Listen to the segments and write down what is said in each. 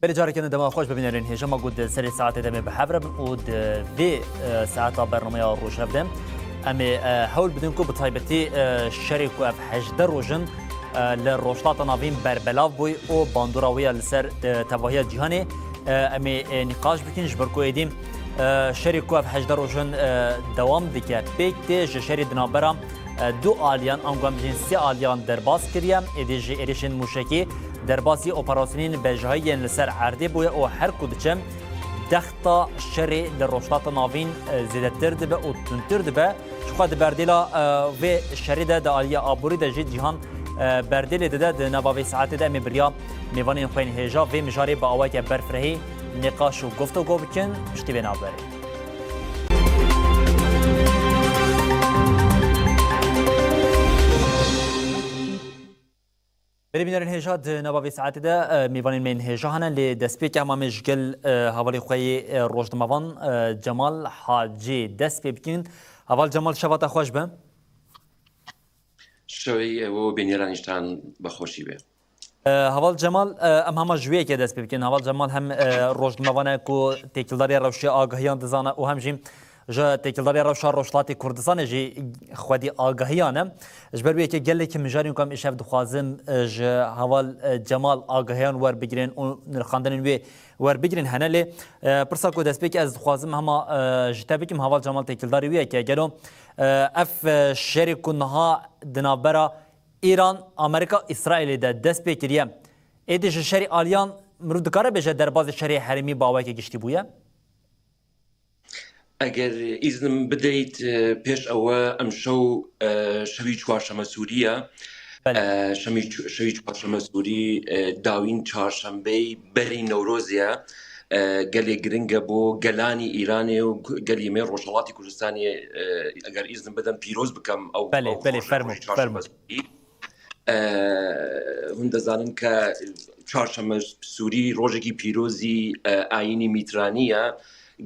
بلجاري كان دما خوش ببینن هجما گود سری ساعت دم به حبر بود في ساعت برنامه روش هفدم امی حول بدون کو بطایبتی شریک و حجدر روزن لروشتات ناوین بربلاو بوی او باندوراوی لسر تواهی جهانی امی نقاش بکنش برکو ایدیم شریک و حجدر روزن دوام دیگه بیکت شری دنابرام دو آلیان انگام جنسی آلیان درباس کریم ایدیج ایریشن موشکی درباسی اپراسیونین بجایی لسر عرضی بوده و هر کدچم دختا شری در روشتات ناوین زیادتر دبه و تنتر دبه شخواد بردیلا و شری ده آلیا آبوری ده جید جهان بردیل ده نباوی ساعت ده میبریا میوانین خوین هجا و مجاری با آوائی که برفرهی نقاش و گفت و گو بکن پشتی به نابری ببینن هجاد نباوی ساعت ده میوانین من هجا هنن لدسپی که همه مشغل حوالی خوی روزنامه‌وان جمال حاجی دسپی بکن اول جمال شبات خوش به شوی و بینیرانشتان بخوشی به حوال جمال ام همه جویه که دست بکن حوال جمال هم روزنامه‌وانه کو تکیلداری روشی آگاهیان دزانه و همچنین جا تکیلداری روشا روشلاتی کردستان جی خودی آگاهیانه جبر بیه که گله که مجاری کم اشاف دخوازم جا حوال جمال آگاهیان ور بگیرن و نرخاندن وی ور بگیرن هنلی پرسا کو دست بک از دخوازم همه جتا بکم حوال جمال تکیلداری ویه که گلو اف شریک نها دنابرا ایران امریکا اسرائیل ده دست بکریه ایدیش شری آلیان مرو دکاره بشه در باز شری حرمی باوی که گشتی بویه اگر ایزنم بدهید پیش اوه امشو شوی چوارشنبه سوریه شوی چوارشنبه سوری داوین چهارشنبه بری نوروزیه گلی گرنگه بو گلانی ایرانی و گلی می روشلاتی کردستانی اگر ایزنم بدم پیروز بکم او بله فرمو هنده زانن که چهارشنبه سوری روزی پیروزی آیینی میترانیه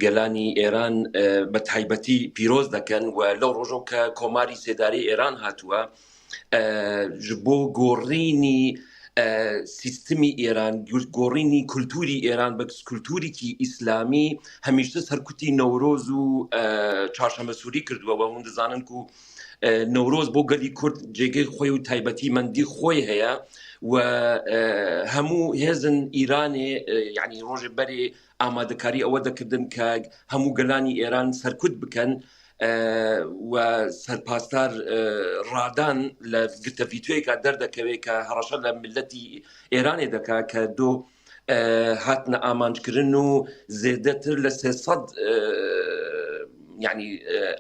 گلانی ایران به تایبەتی پیرۆز دەکەن و لەو ڕۆژۆ کە کۆماری سێداری ئێران هاتووە ji بۆ گۆڕینی سیستمی ئێران گۆڕینی کولتوری ئێران بە کولتوریکی ئیسلامی هەمیشتە سەرکوتی نەورۆز و چهارشەممە سووری کردووە و هەموو دەزانن و نەورۆز بۆ گەلی کورد جێگەی خۆی و تایبەتی مەندی خۆی هەیە و هەموو هێزن ئیرانێ یعنی ڕۆژێ بەرێ ئامادەکاری ئەوە دەکردن کە هەموو گەلانی ئێران سەرکوت بکەن و سەرپاسدار ڕادان لە گرتەڤیتۆیەکە دەردەکەوێت کە هەڕەشە لە ملەتی ئێرانێ دەکا کە دۆ هاتنە ئامانجکردن و زێدەتر لە 300 یعنی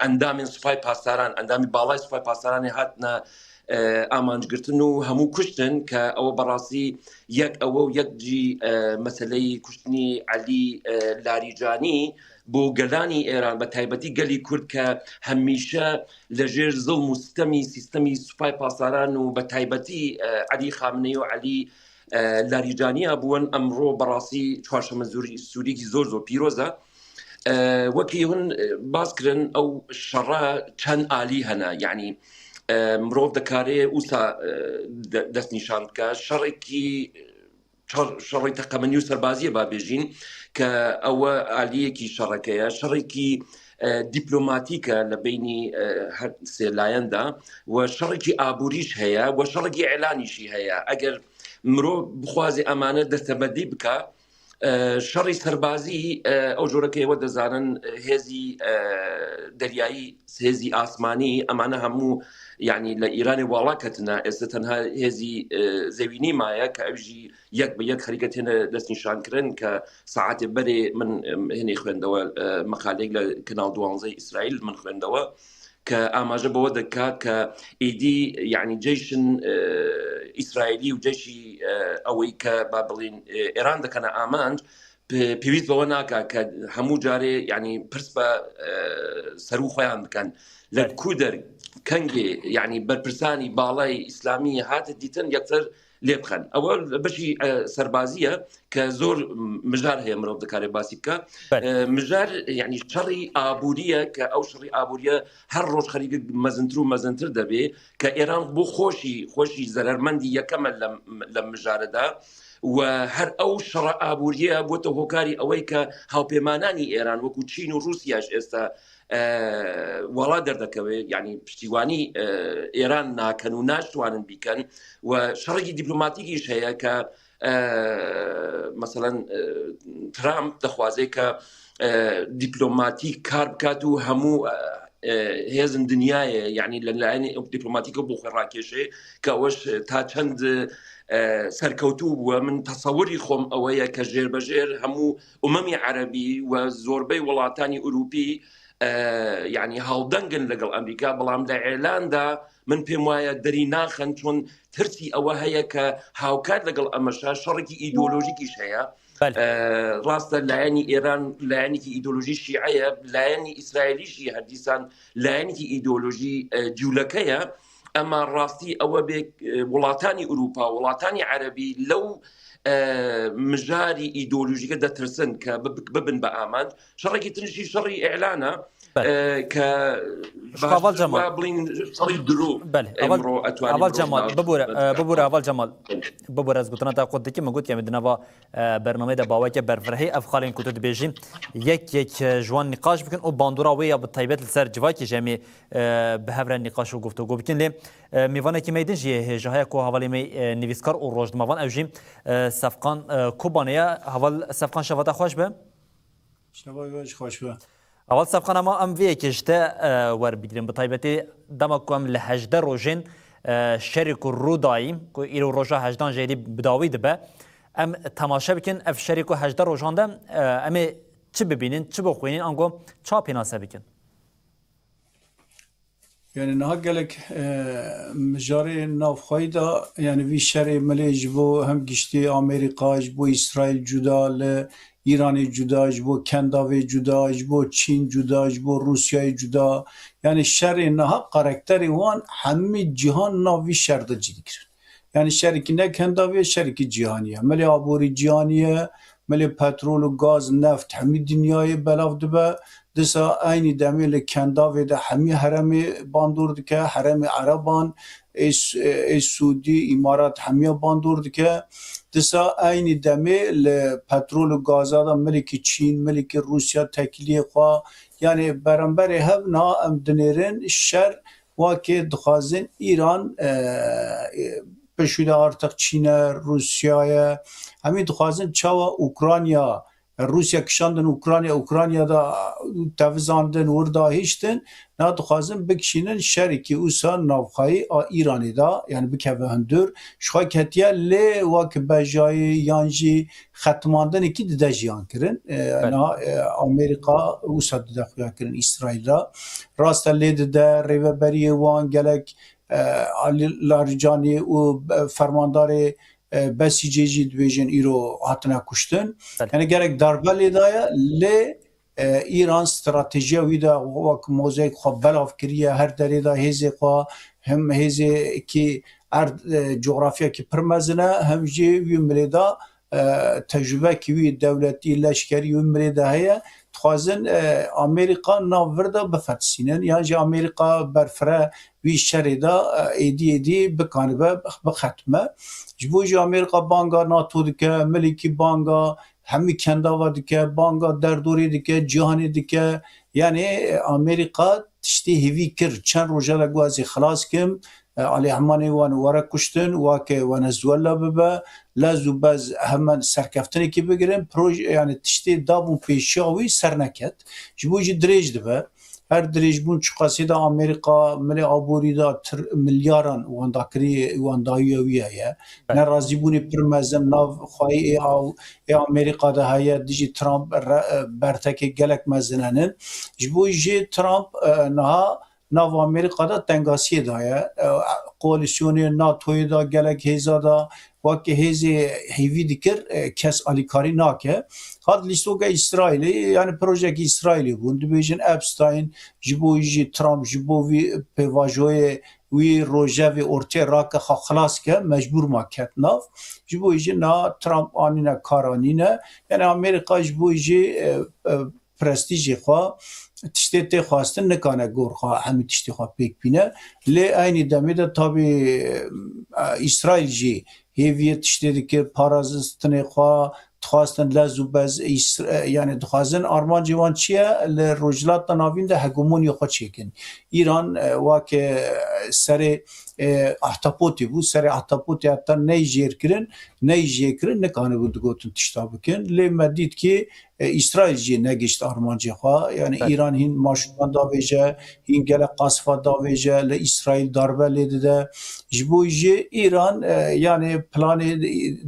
ئەندامی سوپای پاسداران ئەندامی باڵای سوپای پاسدارانی هاتنە ئامانجگرتن و هەموو کوشتن کە ئەوە بەڕاستی یەک ئەوە و یەکجی مەسەلەی کوشتنی عەلی لاریجانی بۆ گەلانی ئێران بە تایبەتی گەلی کورد کە هەمیشە لەژێر زڵم و ستەمی سیستەمی سوپای پاسداران و بە تایبەتی عەلی خامنەی و عەلی لاریجانیە بوون ئەمڕۆ بەڕاستی چوارشەممە سووریکی زۆر پیرۆزە وەکی هون باسکردن ئەو شەڕە چەند ئالی هەنا یعنی مرۆڤ دەکارێ ئوسا دەست نیشان بکە شەڕی تەقەمەنی و سەربازیە بابێژین کە ئەوە ئالیەکی شەڕەکەیە شەڕێکی دیپلۆماتیکە لە بینی هەر سێلایەندا و شەڕێکی ئابووریش هەیە و شەڕێکی ئێلانیشی هەیە ئەگەر مرۆڤ بخوازی ئەمانە دەستەبەردی بکە شەڕی سەربازی ئەو جۆرەکەیەوە دەزانن هێزی دەریایی هێزی ئاسمانی ئەمانە هەموو یعنی لە ئیرانی واڵا کەتنە ئێستا تەنها هێزی زەوینی مایە کە ئەوژی یەک بە یەک خەریکە تێنە دەستنیشانکردن کە سەعاتێ بەرێ من هێنێ خوێندەوە مەقالەیەک لە کەناڵ 12 ئیسرائیل من خوێندەوە کە ئاماژە بەوە دەکات کە ئیدی یعنی جێشن ئیسرائیلی و جێشی ئەوەی کە با بڵین ئێران دەکەنە ئامانج پێویست بەوە ناکات کە هەموو جارێ یعنی پرس بە سەر و خۆیان بکەن لە کودەر کەنگێ یعنی بەرپرسانی باڵای ئیسلامی هاتە دیتن یەکتر لێ بخەن ئەوە بەشی سەربازیە کە زۆر مژار هەیە مرۆڤ دەکارێ باسی بکە مژار یعنی شەڕی ئابووریە کە ئەو شەڕی ئابووریە هەر ڕۆژ خەریک مەزنتر و مەزنتر دەبێ کە ئێران بۆ خۆشی زەرەرمەندی یەکەمە لە مژارەدا و هەر ئەو شەڕە ئابوووریە بۆتە هۆکاری ئەوەی کە هاوپەیمانانی ئێران وەکو چین و رووسیاش ئێستا وڵا دەردەکەوێت یعنی پشتیوانی ئێران ناکەن و ناشتوانن بیکەن و شەڕێکی دیپلۆماتیکیش هەیە کە مثلەن ترامپ دەخوازێت کە دیپلۆماتیک کار بکات و هەموو هێزن دنیاە یعنی لەلایەنی دیپلۆماتیکە بۆ خۆی ڕاکێشێ کە ئەوەش تا چەند سەرکەوتوو بووە. من تەسەوری خۆم ئەوەیە کە ژێربەژێر هەموو ئومەمی عەرەبی و زۆربەی وڵاتانی ئوروپی یعنی هاودەنگن لەگەڵ ئەمریکا، بەڵام لە ئێلاندا من پێم وایە دەری ناخەن چۆن ترسی ئەوە هەیە کە هاوکات لەگەڵ ئەمەشا شەڕێکی ئیدۆلۆژیکیش هەیە. ڕاستە لایەنی ئێران لایەنێکی ئیدۆلۆژی شیعەیە، لایەنی ئیسرائیلیشی هەردیسان لایەنێکی ئیدۆلۆژی جوولەکەیە. ئەمە ڕاستی ئەوە بێ وڵاتانی ئوروپا وڵاتانی عەرەبی لەو مژاری ئیدۆلۆژیکە دەترسن کە ببن بە ئامان. شەڕێکی ترشی شەڕی ئێعلانە کە بڵین شەڕی درۆ ئەوەڵ جەمال ببوورە ئەوەڵ جەمال ببوورە ئەس گوتنە تا خۆتێکی مەگوت کە مدنەوە بەرنامەیەدا باوەکە بەرفرهەی ئەف خاڵین کوتو دبێژین یەک جوان نقاش بکەن و باندورا وەیە بتایبەت لەسەر جوواکی ژەمی بەهەورە نقاش و گفتوگۆ بکەن لێ میوانێکی مەیدن ژێ هێژە هەیە کۆ هەواڵی نویسکار و ڕۆژنمەوان ئەوژیم سەفقان کوبانەیە هەواڵ سەفقان شەڤەتە خۆش بە شەڤەتە خۆش بە ئەوەڵ سەفقانەما ئەم vêyekişte werbigrin bi taybetê dema ku em li hejde rojên şerê ku rû dayîm ku îro roja hejdan jêrî bidawî dibe em temaşe bikin ev şerê ku hejde rojan de em ê çi bibînin çi bixwînin ango ça pênase bikin. Yani niha gelek mijarê navxwayî da yani vî şerê milê ji bo hem giştî Amerîka ji bo İsraîl cuda li İranê cuda ji bo Kendavê cuda ji bo Çîn cuda ji bo Rûsyayê cuda yani şerê niha karakterê wan hemî cîhan nav vî şer de cî dikirin. Yani şerekî ne Kendavê şerekî cîhanî ye. Milê aborî cîhanî ye, milê petrol û gaz neft hemî dinyayê belav dibe. Disa aynı demê li Kendavê de hemî heremê bandor dike, heremê Ereban, ê Sûdî, İmarat hemiya bandor dike. Disa aynı demê li petrol û gaza da milekî Çîn, milekî Rûsya tekiliyê xwe yani beremberê hev niha em dinêrin şer wakê dixwazin İran pişûda artık Çîn'e, Rûsya'ya hemî dixwazin çawa Ukrayna Rusya kişandin Ukrayna'da tevzandin orada hiçtin ne dixwazin bikişînin şerikî ûsa navxayî a İranê da yani bikeve hundir şixwe ketiye lê wek bejayî yan jî xetmandinekî dide jiyan kirin Amerîka ûsa dide xuya kirin İsraîl'a rast e lê dide rêveberiyê wan gelek Larijani û fermandarê Besîcê jî dibêjin îro hatine kuştin. Yani gerek darbe lê daye lê İran stratejiya wî de wek mozeyek xwe belav kiriye her derê da hêzê xwe hem hêzekî coğrafyakî pir mezin e hem jî wî milê da tecrübekî wî dewletî leşkerî wî milê de heye dixwazin Amerîka nav vir de bifetisînin yan jî Amerîka berfire wî şerê da êdî bikanibe bixetime. Ji bo jî Amerîka banga NATO dike, milekî banga hemî Kendava dike, banga derdorê dike, cîhanê dike yani Amerîka tiştê hêvî kir çend roja de gwazê xilas kim alê hemanê wan were kuştin wake Venezuela bibe lez û bez hemen serkeftinekî bigirin proje yani tiştê dabûn pêşiya wî serneket ji bo jî dirêj dibe her dirêjbûn çiqasî da Amerîka milê aborî da milyaran wandakirî wandayî wî heye nerazîbûnê pir mezin nav xwayî ê Amerîka de heye dijî Trump bertekê gelek mezin henin ji bo jî Trump niha nav Amerîka'da tengasiyê daye koalîsyonê NATO'yê da gelek hêza da wakê hêzê hêvî dikir kes alîkarî nake hat lîstoka İsraîlê yani projekî İsraîlê bûn dibêjin Epstein ji bo jî Trump ji bo vî pêvajoyê wî rojevê ortaya rake xwe xilas ke mecbûr ma ket nav ji bo jî niha Trump anîne karanîne yani Amerîka ji bo jî prestîjê xwe tiştê tê xwastin nikane gor xwe hemî tiştê xwe pêk bîne lê aynî demê de tabî İsraîl jî هیویت تشتی که پارازستن خوا تخواستن لزوبز یعنی دخوازن آرمان جوان چیه لرجلات ناوین ده هگمونی خود چیکن ایران واکه سر احتاپوتی بود سر احتاپوتی حتی نیجیر کرن نکانه بود گوتن تشتا بکن لی مدید که اسرائیل جی نگشت آرمان جی خواه یعنی ایران هین ماشوان داویجه هین گل قصفا داویجه لی اسرائیل دربه لیده ده جبوی جی ایران یعنی پلان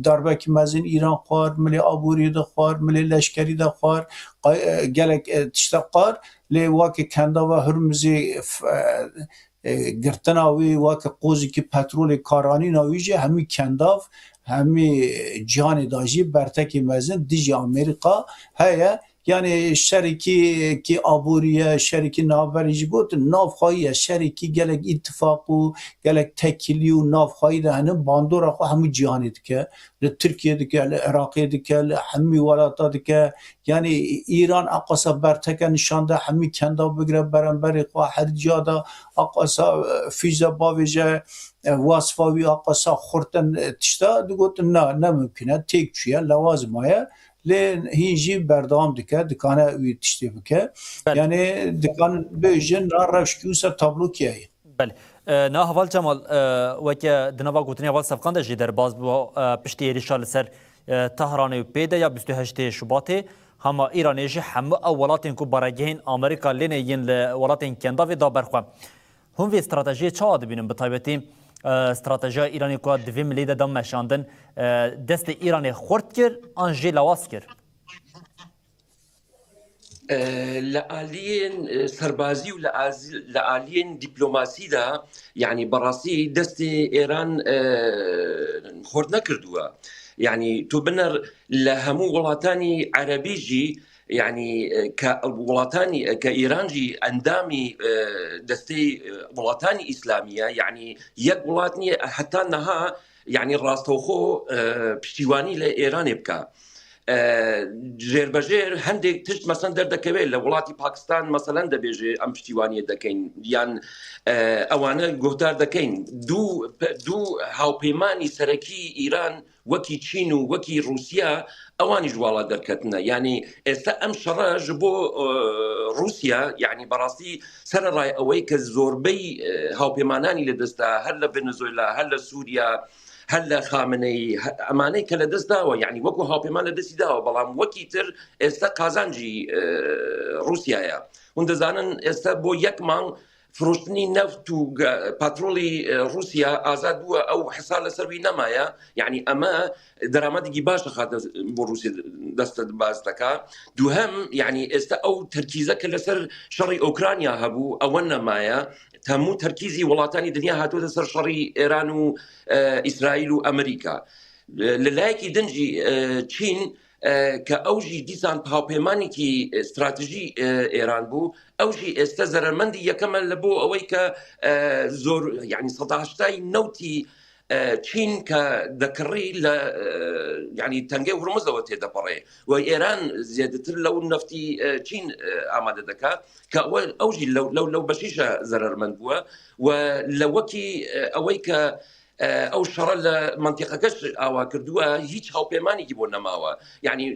دربه که مزین ایران خوار ملی آبوری ده خوار ملی لشکری ده خوار گلک تشتا خوار لی واکه کندا و هرمزی گرتناوی واکه قوزی که پترول کارانی ناویجه همی کنداف همی جهان داجی برتکی مزن دیجی امریکا هیا یعنی شرکی که آبوریه شرکی نابریج بود نافخایی شرکی گلک اتفاقو گلک تکیلیو نافخایی ده هنم باندور آخو همو جهانی دکه ترکیه دکه عراقی دکه همی ولاتا دکه یعنی ایران اقصا برتکه نشانده همی کندا بگره برنبری خواه هر جادا اقصا فیزا باویجه واسفاوی اقصا خورتن تشتا دو نه نممکنه تیک چیه لوازمایه لين هيجي بردام دكانه وي تشتي بك يعني دكان بيجن راش كيوسا تابلو كي بله نه حوال جمال وک دنوا گوتنی حوال صفقان ده جدر باز بو پشتی ریشال سر تهران و پیدا یا 28 شباط هما ایرانیش هم اولاتین کو برگهین امریکا لین ین ولاتین کندا و دا برخوا هم وی استراتژی چاد بینم به تایبتی استراتژی ایرانی کو دویم لیده دم مشاندن دست ایرانی خورد کر انجی لواس کر لآلين سربازي ولآلين دبلوماسي دا يعني براسي دست إيران خورد نكردوا يعني تبنر لهمو ولاتاني عربيجي يعني كولاتاني كإيرانجي أندامي دستي ولاتاني إسلامية يعني يك ولاتني حتى أنها يعني راستوخو بشتيواني لإيران يبكى جێربەژێر هەندێک تشت مەسەن دەردەکەوێت لە وڵاتی پاکستان مەسەلەن دەبێژێ ئەم پشتیوانیە دەکەین یان ئەوانە گفتار دەکەین دوو هاوپەیمانی سەرەکی ئیران وەکی چین و وەکی رووسیا ئەوانی ژواڵە دەرکەتنە یعنی ئێستا ئەم شەڕەژ بۆ رووسیا یعنی بەڕاستی سەرڕای ئەوەی کە زۆربەی هاوپەیمانانی لەدەستا هەر لە ڤێنزوێلا هەر لە سووریا هل خامنەی ئەمانەی کە لە دەست داوە یعنی وەکو هاوپەیمان لە دەستی داوە بەڵام وەکی تر ئێستا قازانجی رووسایە هەون دەزانن ئێستا بۆ یەک مانگ فرۆشتنی نەفت و پاترۆڵی رووسیا ئازاد بووە ئەو حسا لەسەروی نەمایە یعنی ئەمە دەرامەدێکی باشە خاتە بۆ رووسیا دەستە باز دەکا دووهەم یعنی ئێستا ئەو تەرکیزە کە لەسەر شەڕی ئۆکرانیا هەبوو ئەوە نەمایە تەموو تەرکیزی وڵاتانی دنیا هاتووەتە سەر شەڕی ئێران و ئیسرائیل و ئەمریکا لەلایەکی دەنجی چین کە ئەوژی دیسان هاوپەیمانێکی استراتژی ئێران بوو ئەوژی ئێستا زەرمەندی یەکەمە لە بۆ ئەوەی کە زۆر یعنی سەداهشتای نەوتی چین کە دەکڕی لە یعنی تەنگەی هورمزەوە تێدەپەڕێ و ئێران زیادەتر لەو نەفتی چین ئامادە دەکات کە ئەوژی لەو بەشیشە زەرمەند بووە و لە وەکی ئەوەی کە ئەو شەڕە لە منتیقەکەش ئاوا کردووە هیچ هاوپەیمانێکی بۆ نەماوە یعنی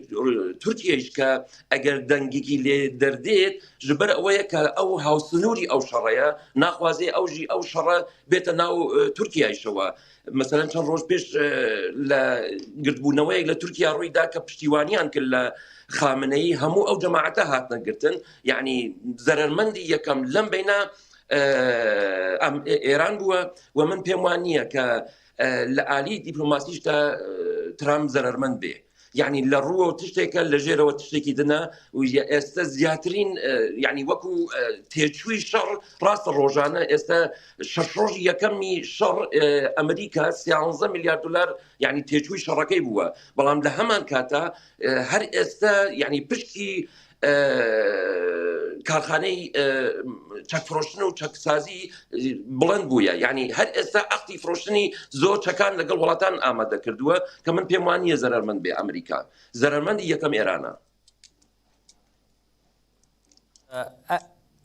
تورکیەش کە ئەگەر دەنگێکی لێ دەردێت ژبەر ئەوەیە کە ئەو هاوسنووری ئەو شەڕەیە ناخوازێ ئەوژی ئەو شەڕە بێتە ناو تورکیایشەوە مثلا چەند ڕۆژ پێش لە گرتبوونەوەیەک لە تورکیا ڕوویدا کە پشتیوانیان کرد لە خامنەی هەموو ئەو جەماعەتە هاتنەگرتن یعنی زەرمەندی یەکەم لەم بینە ئێران بووە و من پێم وان نییە کە لە ئالی دیپلۆماسیشدا ترامپ زەرمەند بێ یعنی لە ڕووە تشتێکە لە ژێرەوە تشتێکی دنە و ئێستا زیاترین یعنی وەکو تێچووی شەڕ ڕاستە ڕۆژانە ئێستا شەش ڕۆژی یەکەمی شەڕ ئەمریکا 13 میلیارد دلار یعنی تێچووی شەڕەکەی بووە بەڵام لە هەمان کاتە هەر ئێستا یعنی پشتی کارخانەی چەکفرۆشتن و چەکسازی بڵند بووە یعنی هەر ئێستا ئەختی فرۆشتنی زۆر چەکان لەگەڵ وڵاتان ئامادە کردووە کە من پێم وان نییە زەرمەند بێ ئەمریکا زەرمەندی یەکەم ئێرانە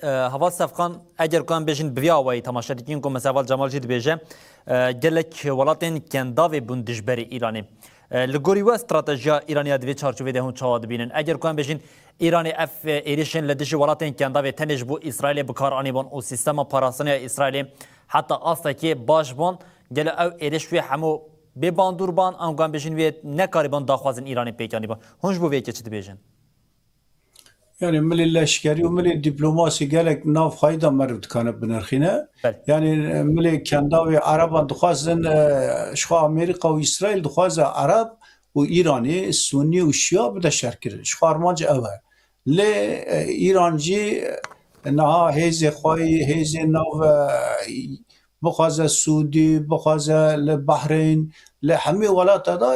هوا صفقان اگر کان بجن بیا وای تماشاچین کو مساوال جمال جید بیجه گلک ولاتن کنداوی بون دجبری ایرانی لگوری و استراتژیا ایرانی دوی چارچوبه ده هون چاواد بینن اگر کان بجن ایرانی اف ایریشن لدش ولاتن کنداوی تنج بو اسرائیل بکار آنی بون او سیستم پاراسانی اسرائیل حتی آستا که باش بون گل او ایریش وی همو به باندور بان ام کان بجن وی نکاری بون داخوازن ایرانی پیکانی بون هونج بو وی که چی بیجن يعني ملي الاشكري وملي الدبلوماسي قالك ناف خايده مرد كانت بنرخينا يعني ملي كان داوي عرب دخوازن شخو امريكا واسرائيل دخوازا عرب وايراني السني والشيعة بدا شركر شخو ارمانج اول لي ايرانجي انها هيزي خواي هيزي ناف بخوازا السعودي بخوازا البحرين لحمي ولات هذا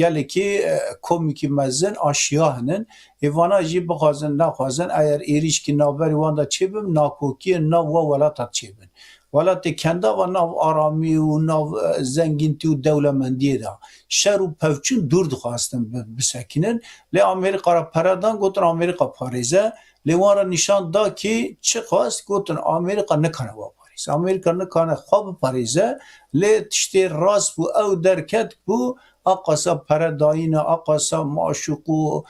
قال كي كوميكي مزن اشياء ایوانا جی بخوازن نخوازن اگر ایریش کی نابری واندا چیبم ناکوکی ناو و ولات چیبن ولات کندا و ناو آرامی و ناو زنگینتی و دولمندی دا شر و پوچون دور دخواستن بسکنن لی امریکا را پردان گوتن امریکا پاریزه لی وارا نشان دا کی چه خواست گوتن امریکا نکنه و پاریز امریکا نکنه خواب پاریزه لی تشتی راست بو او درکت بو اقاسا پرداینا اقاسا معشوقو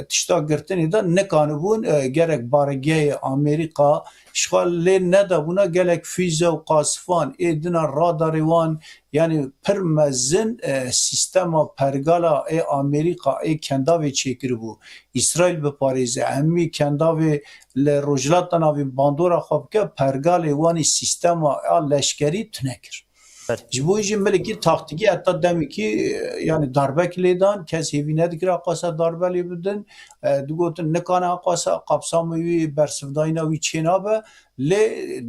تشتا گرتنی دا نکانه بون گرک بارگه امریکا اشغال لی ندا بونا گلک فیزا و قاصفان ایدنا راداریوان یعنی پرمزن سیستم پرگالا ای امریکا ای کنداوی چیکر بو اسرائیل به پاریزه همی کنداوی لروجلات ناوی باندورا خواب که پرگال وانی سیستم لشکری تنکر جبویی ملکی تاکتیکی hatta demek ki yani darbe kiledan kes hevine dikir akasa darbe libden dugotin ne kana akasa kapsamı bersivdayna ve çenabe le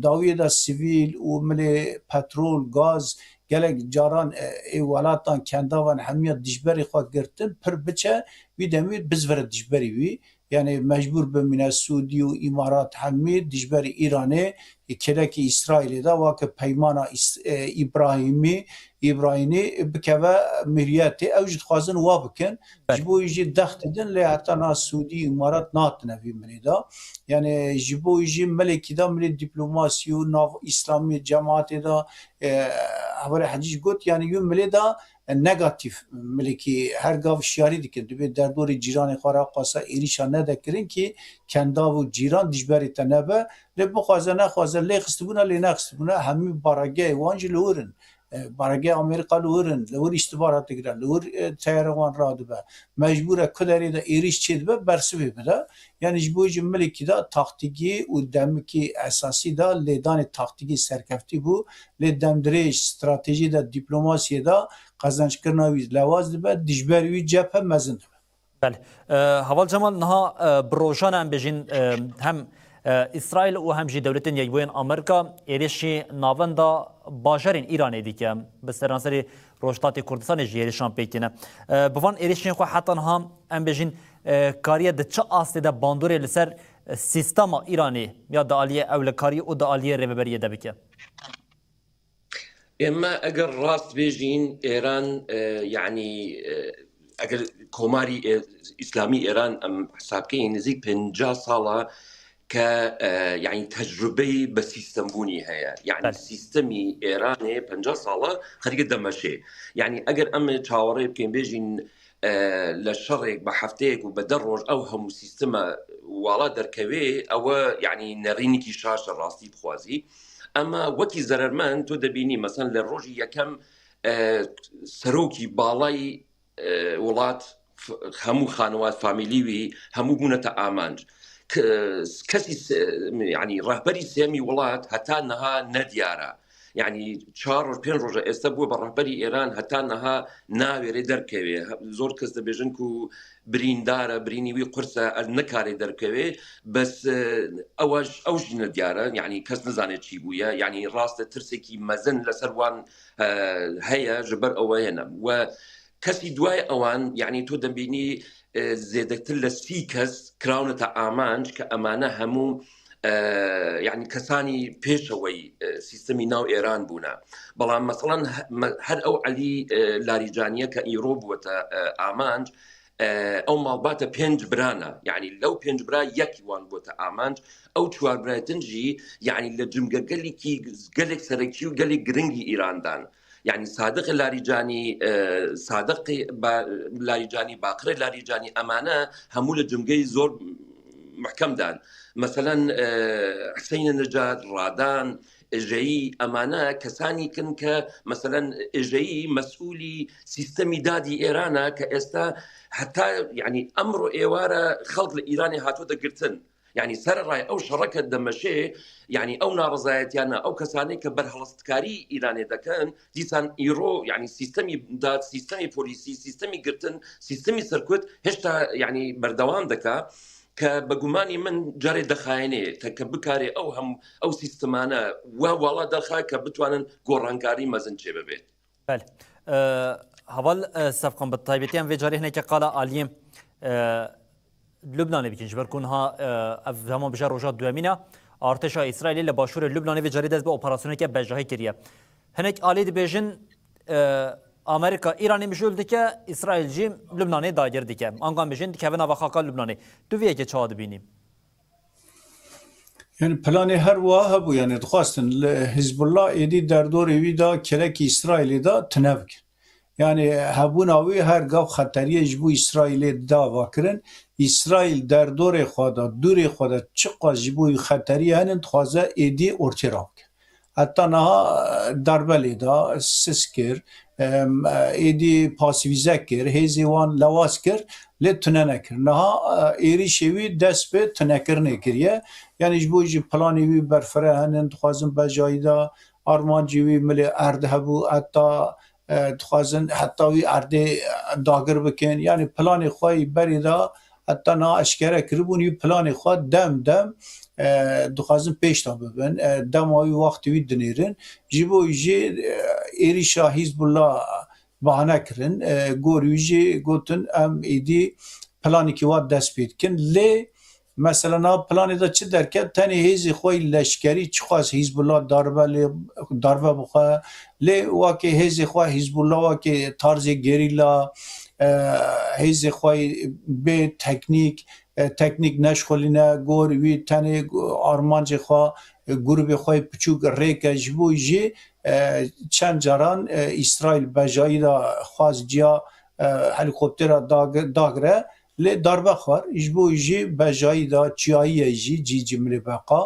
daviye da sivil u mele petrol gaz gelek caran evalatan kendavan hemiyet dijberi xwa girtin pir biçe vi demir biz vere dijberi vi yani mecbur bemine Suudi و İmarat hemi dijberi İran'e kereki İsrail'e de vakı peymana İbrahim'i bikeve miriyeti evcid khazın vabikin jibo yiji daxt edin le hatta na Suudi İmarat natne vi meni da yani jibo yiji meleki da meli diplomasi u nav İslami cemaati da havale hadiş got yani yum meli da negatif meleki her gav şiari dikin dibe derdori ciran khara qasa irişa ne dekirin ki kendavu ciran dijberi tenebe le bu khazana khazan le khistibuna le naqstibuna hemi barage wanj lurin barage Amerika lurin lur istihbarat giren lur tayarwan radbe mecbure kaderi de iriş çedbe bersibe bile yani bu meleki da taktiki u demki esası da ledan taktiki serkefti bu le demdreş strateji da diplomasiye da kazanç kırnavi levaz be dijberi cephe mezin. بله هوال جمال نها بروجان هم بجین هم اسرائیل و هم جی دولتین یکوین آمریکا ایریشی ناوندا باجرین ایرانی دیگه به سرانسری روشتات کردستان جی ایریشان پیکینه بوان ایریشین خو حتی هم بجین کاریه ده چه آسته ده باندوری لسر سیستم ایرانی یا ده آلیه اولکاری و ده آلیه ریببریه ده بکه اما اگر راست بيجين ايران يعني اگر كوماري اسلامي ايران ام حسابكي نزيك 50 صاله ك يعني تجربه بسيستم بوني هي يعني سيستمي ايراني 50 صاله خلي قدام شيء يعني اگر ام تشاوري كان بيجين للشرق بحفتيك وبدرج او هم سيستم ولا دركوي او يعني نرينكي شاشه راسي بخوازي اما وكي زررمان تو دبيني مثلا للروجي يكم سروكي بالاي ولات همو خانوات فاميليوي همو بونة آمانج كسي يعني رهبري سامي ولات حتى انها نديارة يعني چار پین روزه استبو برهبری ایران حتی انها ناوی درکوی زور کس دبیجن کو برینداره برینی قرصه نکاری درکوی بس اوج ندیاره يعني کس نزانه چی بویا يعني راست ترسی کی مزن لسروان هيا جبر اوهنا و کسی دوای اوان يعني تو دبینی زیدتر لسیکس کراونت آمانج که امانه همو يعني كساني بيشوي سيستمي ناو إيران بونا بلان مثلا هر أو علي لاريجانية كإيروب وتا آمانج ئەو ماڵباتە پێنج برانە یعنی لەو پێنج برا یەکیوان بۆتە ئامانج ئەو چوار برایەتنجی یعنی لە جمگەگەلێکی گەلێک سەرەکی و گەلێک گرنگی ئیراندان يعني صادق لاریجانی صادق لاریجانی باقر لاریجانی ئەمانە هەموو لە جمگەی زۆر محکەم دان مثلا حسین نەجات ڕادان ئێژەیی ئەمانە کەسانی کن کە مثلا ئێژەیی مەسئولی سیستەمی دادی ئێرانە کە ئێستا حتا يعني ئەمڕۆ ئێوارە خەڵک لە ئیرانی هاتوۆتە گرتن يعني سەر ڕای ئەو شەڕەکە دەمەشێ يعني ئەو ناڕزایەتیانە ئەو کەسانەی کە بەرهەڵستکاری ئیرانێ دەکەن دیسان ئیرۆ يعني سیستەمی داد سیستەمی پۆلیسی سیستەمی گرتن سیستەمی سەرکوت هێشتا يعني بەردەوام دەکا کە بەگومانی من جارێ دەخایێنێ کە بکارێ ئەو سیستەمانە وڵا دەخا کە بتوانن گۆڕانکاری مەزن چێ ببێت. هەواڵ سەفقم بە تایبەتیان وێ جارێ هەنێکە قاڵە ئالیێ لوبنانê bikin ji ber ku niha ev hema bija roja duemîn e artêşa İsraîlê li başûrê Lubnanê vê carî dest bi operasyoneke bejahî kiriye. Hinek alî dibêjin Amerîka İranê mijûl dike İsraîl jî Lubnanê dagir dike. Angan bêjin dikeve nava xaka Lubnanê. Tu vê yekê çawa dibînî? Yani planê her wa hebû yani dixwastin Hizbullah êdî derdorê wî da kelekî İsraîlê da tinev kir. Yani hebûna wê her gav xeteriyê ji bo İsraîlê dava kirin. İsraîl derdorê xwe da dûrê xwe da çi qas ji bo xeteriyê henin dixwaze êdî ortêra bike. Heta niha Derbelê da sis kir, êdî pasivîze kir, hêzê wan lewaz kir, lê tune nekir. Niha êrişê wî dest bi tunekirinê kiriye. Yani ji bo jî planê wî berfire henin dixwazin bejayî da armancî wî milê erd hebû heta dixwazin heta wî erdê dagir bikin. Yani planê xwe berê da heta niha eşkere kiribûn wî planê xwe dem dixwazin pêş da bibin. Dema wî wextê wî dinêrin. Ji bo jî êrişa Hizbullah bahane kirin. Gorî wî jî gotin em êdî planekî wa dest pê dikin. Lê mesela niha planê da çi derket tenê hêzê xwe leşkerî çi xas Hizbullah darbe bixwe lê wekî hêzê xwe Hizbullah wekî tarzê gerîla hêzê xwe bê teknîk neşxolîne gor wî tenê armancê xwe grûpê xwe piçûk rêke ji bo jî çend caran İsraîl bejayî da xwaz ciya helîkoptera dagire lê darbe xwar ji bo jî bejayî da çiyayî jî cî milê beqa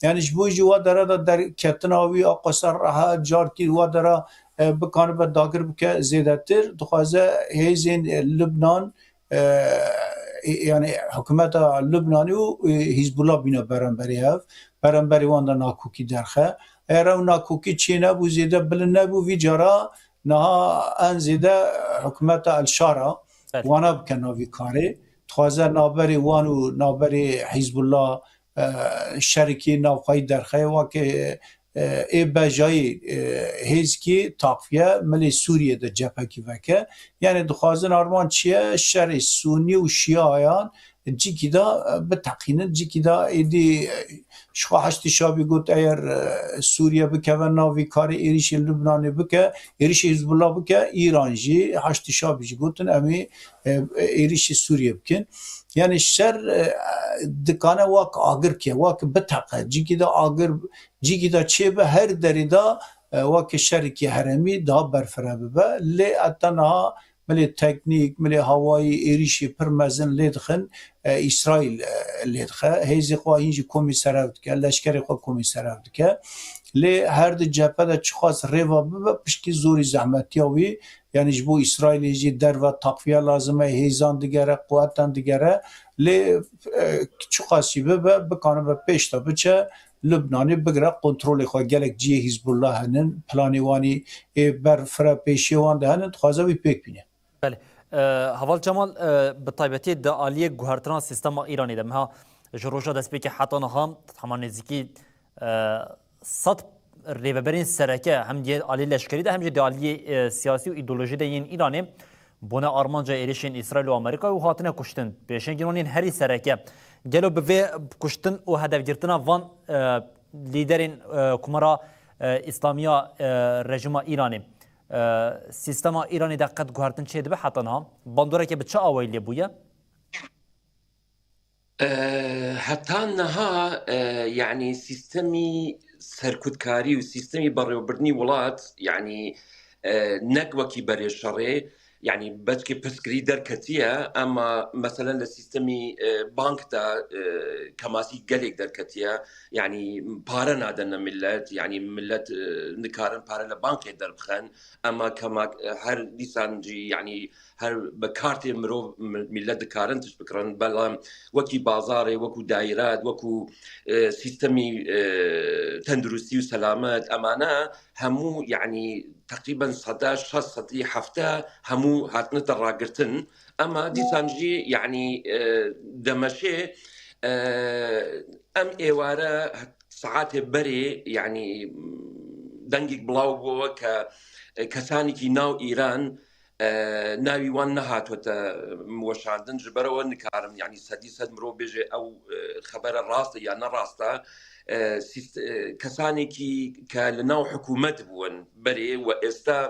yani ji bo jî wa dere da derketina wî a qesar reha carkî wa dera bikanibe dagir bike zêdetir dixwaze hêzên Lubnan yani hikûmeta Lubnanî û Hizbullah bîne beremberê hev beremberê wan da nakokî derxe eğer ew nakokî çê nebû zêde bilind nebû vî cara niha en zêde hikûmeta Elşara wana bike navî karê dixwaze navberê wan û navberê Hizbullah şerikî navxwayî derxe wekî ê bejayî hêzkî takviye milê Sûriye de cephekî veke yani dixwazin arman çi ye şerê Sunî û Şiayan cikî da biteqînin cikî da êdî ji xwe heştê şabî got eğer Sûriye bikeve navî karê êrişê Lubnanê bike êrişê Hizbullah bike İran jî heştê şabî jî gotin em ê êrişê Sûriye bikin yani şer dikane wek agir ke wek biteqe cikî da agir cikî da çêbe her derê da wekî şerekî heremî daha berfire bibe lê heta niha milê teknîk milê hawayî êrişî pir mezin lê dixin İsraîl lê dixe hêzê xwe hîn jî komî serev dike leşkerê xwe komî serev dike lê her di cephe de çi xas rêva bibe piştî zorî zehmetiya wî yani ji bo İsraîlê jî derve takviye lazim e hêzan digere quwetan digere lê çi xas jî bibe bikanibe pêş de biçe Lubnanê bigire kontrolê xwe gelek ciyê Hizbullah henin planê wanî berfire pêşê wan de henin dixwaze wî pêk bîne. Heval Cemal bi taybetî di aliyê guhertina sîstema Îranê de meha ji roja destpêkê heta niha hema nêzîkî sed rêveberên sereke hem dê aliyê leşkerî de hem jî di aliyê siyasî û îdeolojî de yên Îranê bûne armanca êrişên İsraîl û Amerîka û hatine kuştin pêşengî wanên herî sereke gelo bi vê kuştin û hedevgirtina van lîderên Kumara İslamiya rejima Îranê سیستما ایرانی دقت گوهرتن چه دبه حتی نه باندوره که به چه آویلی بویه؟ حتى انها يعني سيستمي سركوتكاري وسيستمي بريوبرني ولات يعني نقوكي بري الشري يعني بچكي بسكري دركتيا اما مثلا لسيستمي بانك تا كماسي قلق دركتيا يعني بارنا دنا ملت يعني ملت نكارن بارنا بانك دربخن اما كما هر ديسانجي يعني هر بكارتي مرو ملت دكارن تشبكرن بلا وكي بازاري وكو دايرات وكو سيستمي تندرستي وسلامات امانه همو يعني تقريبا 11 صدي حفته همو هاتنا تراقرتن اما ديسانجي يعني دمشي ام ايواره ساعات بري يعني دنجك بلاو بو كساني كي ناو ايران ناوي وان نهات وتا موشاندن جبروا نكارم يعني سد مرو بيجي او خبر الراس يا نراستا كسانێکی کە لەناو حکوومەت بوون بەرێ و ئێستا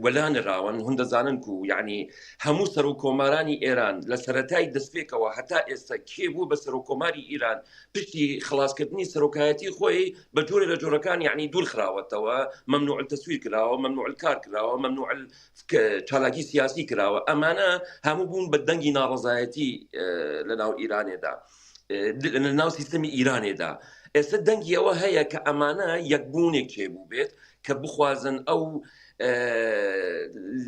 وەلان راون هەندە زانن و یعنی هەموو سەر و کۆمارانی ئێران لە سەرەتای دەستپێکەوە هەتا ئێستا کێ بوو بە سەر و کۆماری ئیران پشتی خلاصکردنی سەرۆکایەتی خۆی بە جۆرە لە جۆرەکان یعنی دوور خراوەتەوە مەمنوع التەسویر کراوە مەمنوع الکار کراوە مەمنوع چالاکی سیاسی کراوە ئەمانە هەموو بوون بە دەنگی ناڕەزایەتی لەناو ئیرانێدا لەناو سیستەمی ئیرانێدا ئێستا دەنگیەوە هەیە کە ئەمانە یەکبوونێک چێبوو بێت کە بخوازن ئەو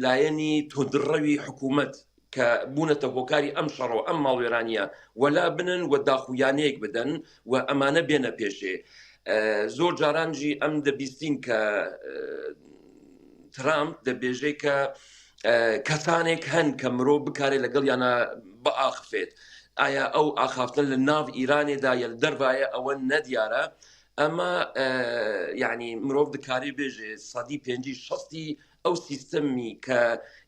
لایەنی تۆدڕەوی حکوومەت کە بوونەتە هۆکاری ئەم شەڕۆ ئەم ماڵوێرانیە وەلا بنن و داخویانەیەک بدەن و ئەمانە بێنە پێشێ زۆر جارانجی ئەم دەبیستین کە ترامپ دەبێژێ کە کەسانێک هەن کە مرۆ بکارێ لەگەڵ یانە بەئاخفێت ئایا ئەو ئاخافتن لە ناو ئیرانێدا یا لە دەرڤایە ئەوە نەدیارە ئەمە یعنی مرۆڤ دکاری بێژێ سەدی پێنجی شەستی ئەو سیستەمی کە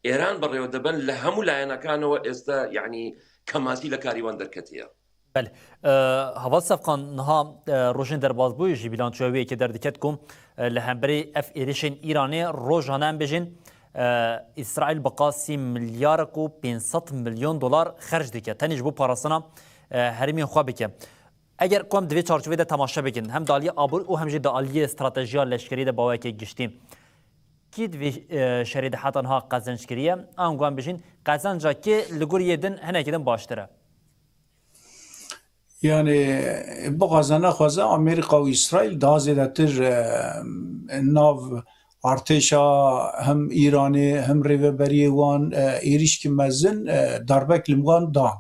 ئێران بەڕێوە دەبن لە هەموو لایەنەکانەوە ئێستا یعنی کەماسی لە کاریوان دەرکەتیە. بله هەواڵ سەفقان نها ڕۆژین دەربازبوویژی بیلانچوەوەیەکی دەردەکەت کوم لە هەمبەری ئەف ئێریشên ئیرانê ڕۆژانان بێژین İsrail بقاسی ملیارک و 500 میلیون دلار خرج دکه تنیج بو پاراسنا هرمی خواه بکه اگر کوم دوی چارچوبه ده تماشا بکن هم دالی آبور و هم جی دالی استراتژیا لشکری ده باوی که گشتیم کی دوی شرید حتی ها قزنجکریه آنگوان بشین قزنجا که لگور یدن هنه کدن باشتره يعني بغازنا خوازه امريكا واسرائيل دازده تر ناف ارتشا هم ایرانی هم ریوبری وان ایریش که مزن دربک لمغان دان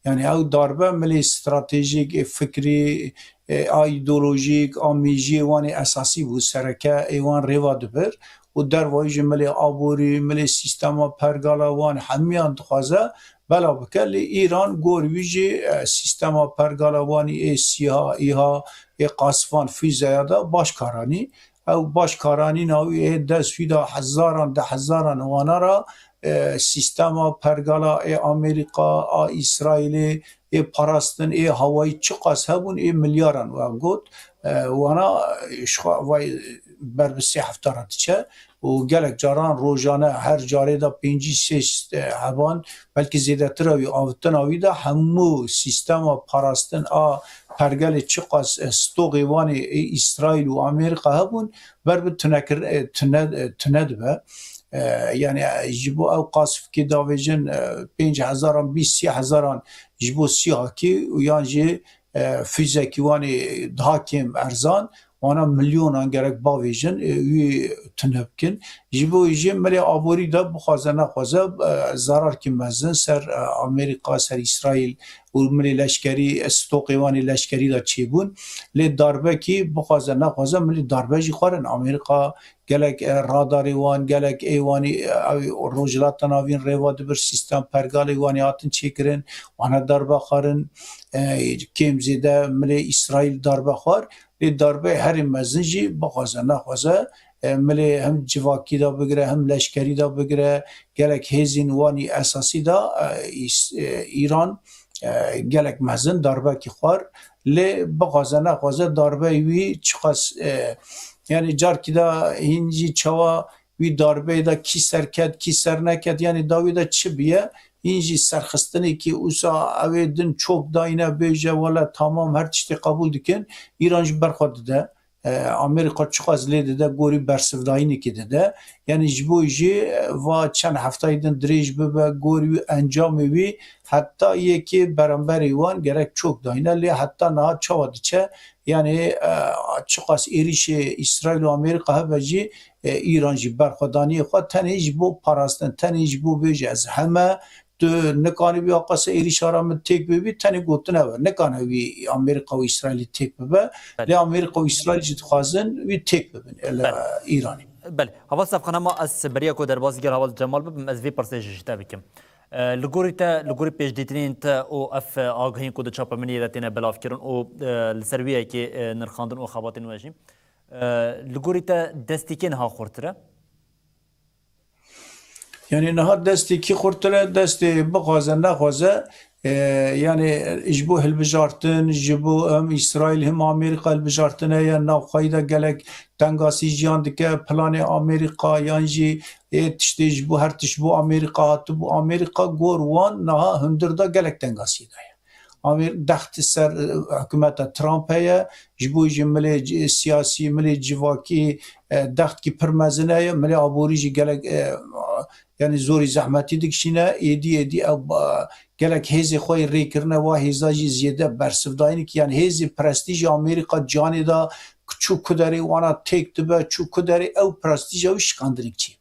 يعني او دربه ملي استراتيجيك فكري ايديولوجيك اميجي واني اساسي بو سركه ايوان ريوا دبر و در وايج ملي ابوري ملي سيستما پرگالا وان هميان دخوازه بلا بكل ايران گور ويجي سيستما پرگالا واني اي سيها ايها اي قاصفان في زياده باشكاراني او باشکارانی ناوی دست فیدا هزاران ده هزاران وانا را سیستما پرگالا ای امریکا ای اسرائیل ای پاراستن ای هوایی چقاس هبون ای میلیارن و گوت وانا شخوا وای بربسی هفتارات چه و گلک جاران روزانه هر جاره دا 5-6 هبان بلکه زیده تراوی آوتن آوی دا همو سیستما پاراستن پرگل چقاس ستوغی وانی اسرائیل و امریکا هبون بربت تند به يعني جبو او قاصف كي دافيجن 5000 20000 جبو سياكي ويانجي فيزاكي واني دهاكيم ارزان وانا مليون انگرك باويجن وي تنبكن جبو يجي ملي ابوري دا بخازنه خوازه ضرر كي مزن سر امريكا سر اسرائيل وملي لشكري استوقيواني لشكري دا تشيبون لي ضربه كي بخازنه خوازه ملي ضربه جي خارن امريكا گلک راداری وان گلک ایوانی روجلات تناوین ریوا دبر سیستم پرگالی وانی هاتن چیکرن وانا دربه خارن کم زیده ملی اسرائیل دربه خار لی دربه هر مزنجی بخوازه نخوازه ملی هم جواکی دا بگره هم لشکری دا بگره گلک هزین وانی اساسی دا ایران گلک مزن دربه کی خار لی بخوازه نخوازه دربه وی چخص يعني جار كده هنجي تشوا وی داربه دا کی سر کد کی سر نکد یعنی داوی دا چی بیه اینجی سرخستنی که اوسا اوی دن چوک داینه بیجه ولا تمام هر چیزی قبول دکن ایرانج برخورد ده امریکا چقدر لیده ده گوری برسفداینی که ده یعنی جبویجی و چند هفته دن دریج ببه گوری انجام وی حتی یکی برانبر ایوان گرک چوک داینه لی حتی نه چاوده چه یعنی چقدر ایریش اسرائیل و امریکا هفجی ایرانجی برخوردانی خود تنیج بو پاراستن تنیج بو بیجه از همه نکانی بی آقاس ایریش آرام تک ببی تنی گوتنه و نکانه وی امریکا و اسرائیل تک ببه لی امریکا و اسرائیل جد خوازن وی تک ببین ایرانی بله هوا صفخانه ما از بریا کو در بازیگر هوا جمال ببم از وی پرسش جتا بکم لگوری پیش دیتنین تا او اف آگهین کو د چاپ منی راتینه بلاف کرن او لسرویه که نرخاندن او خباتن واجیم لگوری تا دستیکن ها خورتره یعنی نه دستی کی خورتره دستی بخوازه نخوازه یعنی اجبو هلبجارتن جبو هم اسرائیل هم امریکا هلبجارتنه یا ناخوایده گلک تنگاسی جیان دکه پلان امریکا یعنی تشتی جبو هر تشبو امریکا تو بو امریکا گوروان نه هندردا گلک تنگاسی ده دخت سر حکومت ترامپ هیا جبو جمله سیاسی ملی جواکی دخت کی پرمزنه ملی آبوری جی گلک یعنی زوری زحمتی دکشینه ایدی او گلک هزی خوی ری کرنه و هزاجی زیاده برسفداینی که یعنی هزی پرستیج امریکا جانی دا چو کداری وانا تک دبه چو کداری او پرستیج او شکاندنیک چی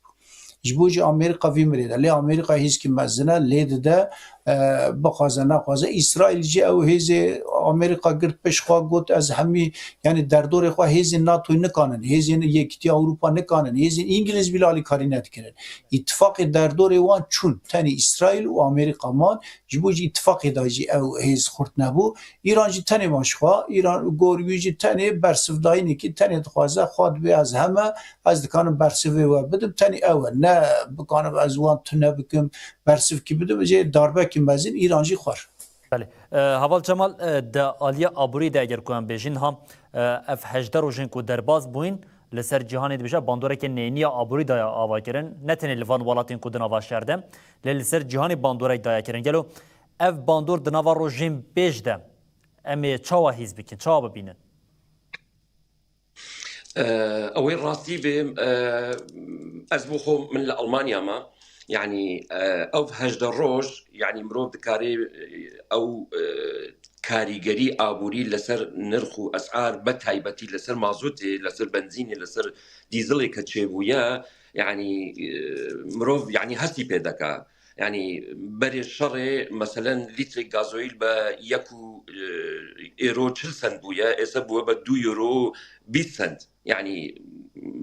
جبوج امریکا ویمریده لی امریکا هیچ کی مزنه لیده ده بخوازه نخوازه اسرائیل جی او هزی امریکا گرد پیش خواه گوت از همی یعنی در دور خواه هزی ناتوی نکانن هزی یکتی اروپا نکانن هزی انگلیس بیلالی کاری ندکنن اتفاق در دور وان چون تنی اسرائیل و امریکا مان جبوج اتفاق داجی او هز خورد نبو ایران جی تنی ماشخوا ایران گوروی جی تنی برسفداینی که تنی خوازه خواد بی از همه از دکانم برسفه و بدم تنی اول نه بکانم از وان تنه بکم برسف کی بدم جه داربه کی مزین ایرانجی خور بله هوال جمال د آلیا آبوری د اگر کوم بجین هم اف 18 روزن کو درباز بوین لسر جهانی دبجه باندوره که نینیا آبوری دایا آوا کرن نتنی لوان ولاتین کو دناوا شرده لسر جهانی باندوره دایا کرن گلو اف باندور دناوا روزن بجده امی چاوا هیز بکن چاوا ببینن اوی راستی به از بخو من لألمانيا ما يعني او هجد الروج يعني مروف دكاري او كاريجري ابوري لسر نرخو اسعار بتايبتي لسر مازوتي لسر بنزيني لسر ديزلي كتشيبويا يعني مروف يعني هستي بيدكا يعني بري الشر مثلا لتر غازويل با يكو ايرو 40 سنت بويا اسبوا ب 2 يورو 20 سنت يعني